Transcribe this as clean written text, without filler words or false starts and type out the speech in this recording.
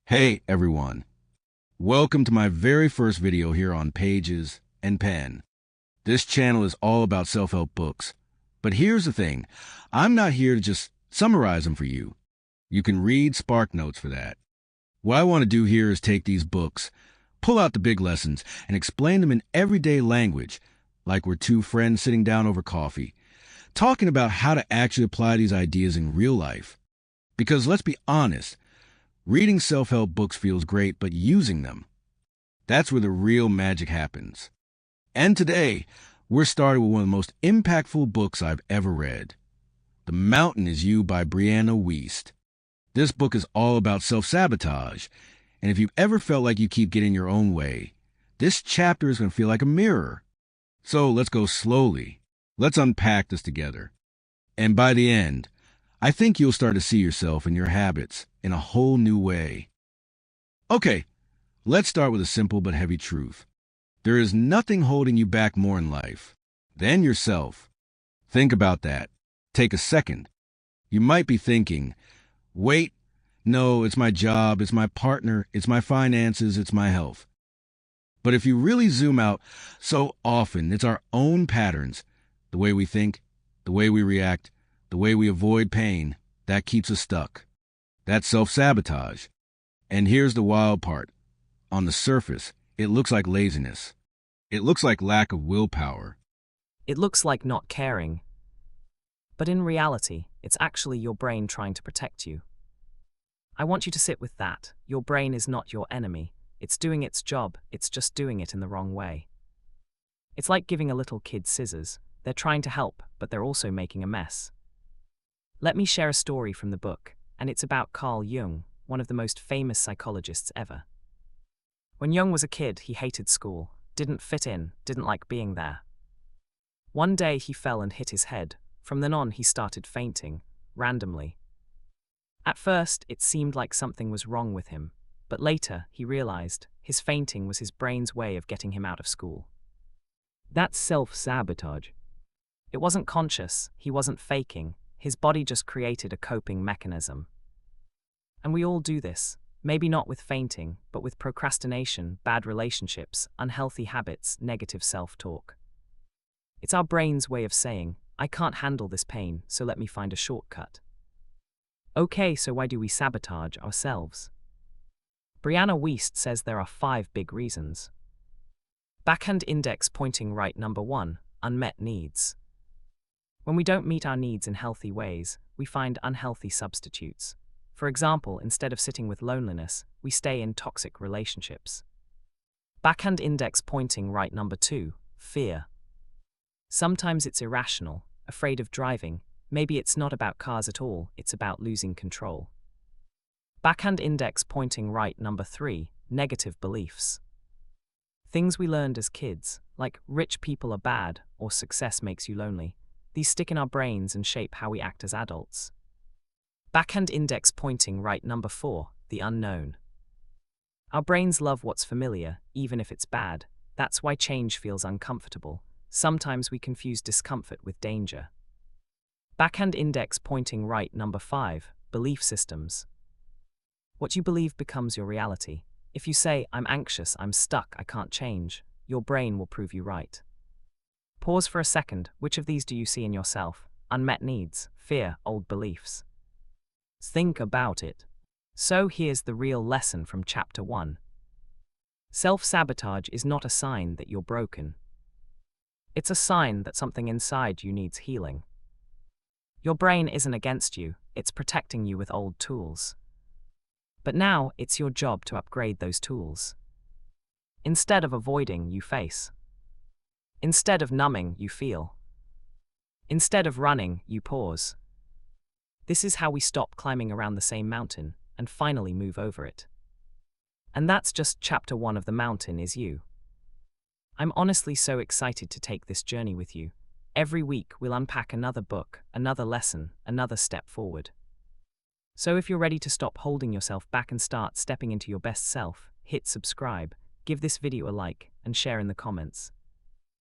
Hey everyone, welcome to my very first video here on Pages and Pen. This channel is all about self-help books. But here's the thing, I'm not here to just summarize them for you. You can read Spark Notes for that. What I want to do here is take these books, pull out the big lessons, and explain them in everyday language, like we're two friends sitting down over coffee, talking about how to actually apply these ideas in real life. Because let's be honest, reading self-help books feels great, but using them, that's where the real magic happens. And today, we're starting with one of the most impactful books I've ever read. The Mountain is You by Brianna Wiest. This book is all about self-sabotage, and if you've ever felt like you keep getting your own way, this chapter is going to feel like a mirror. So let's go slowly. Let's unpack this together. And by the end, I think you'll start to see yourself and your habits in a whole new way. Okay, let's start with a simple but heavy truth. There is nothing holding you back more in life than yourself. Think about that. Take a second. You might be thinking, wait, no, it's my job, it's my partner, it's my finances, it's my health. But if you really zoom out, so often it's our own patterns, the way we think, the way we react, the way we avoid pain, that keeps us stuck. That's self-sabotage. And here's the wild part. On the surface, it looks like laziness. It looks like lack of willpower. It looks like not caring. But in reality, it's actually your brain trying to protect you. I want you to sit with that. Your brain is not your enemy. It's doing its job, it's just doing it in the wrong way. It's like giving a little kid scissors. They're trying to help, but they're also making a mess. Let me share a story from the book, and it's about Carl Jung, one of the most famous psychologists ever. When Jung was a kid, he hated school, didn't fit in, didn't like being there. One day he fell and hit his head. From then on he started fainting, randomly. At first it seemed like something was wrong with him, but later he realized his fainting was his brain's way of getting him out of school. That's self-sabotage. It wasn't conscious, he wasn't faking. His body just created a coping mechanism. And we all do this, maybe not with fainting, but with procrastination, bad relationships, unhealthy habits, negative self-talk. It's our brain's way of saying, I can't handle this pain, so let me find a shortcut. Okay, so why do we sabotage ourselves? Brianna Wiest says there are 5 big reasons. Backhand index pointing right. Number 1, unmet needs. When we don't meet our needs in healthy ways, we find unhealthy substitutes. For example, instead of sitting with loneliness, we stay in toxic relationships. Backhand index pointing right. Number 2, fear. Sometimes it's irrational, afraid of driving. Maybe it's not about cars at all, it's about losing control. Backhand index pointing right. Number 3, negative beliefs. Things we learned as kids, like rich people are bad or success makes you lonely, these stick in our brains and shape how we act as adults. Backhand index pointing right. Number 4, the unknown. Our brains love what's familiar, even if it's bad. That's why change feels uncomfortable. Sometimes we confuse discomfort with danger. Backhand index pointing right. Number 5, belief systems. What you believe becomes your reality. If you say, I'm anxious, I'm stuck, I can't change, your brain will prove you right. Pause for a second. Which of these do you see in yourself? Unmet needs, fear, old beliefs. Think about it. So here's the real lesson from Chapter 1. Self-sabotage is not a sign that you're broken. It's a sign that something inside you needs healing. Your brain isn't against you, it's protecting you with old tools. But now it's your job to upgrade those tools. Instead of avoiding, you face. Instead of numbing, you feel. Instead of running, you pause. This is how we stop climbing around the same mountain and finally move over it. And that's just Chapter 1 of The Mountain is You. I'm honestly so excited to take this journey with you. Every week we'll unpack another book, another lesson, another step forward. So if you're ready to stop holding yourself back and start stepping into your best self, hit subscribe, give this video a like, and share in the comments.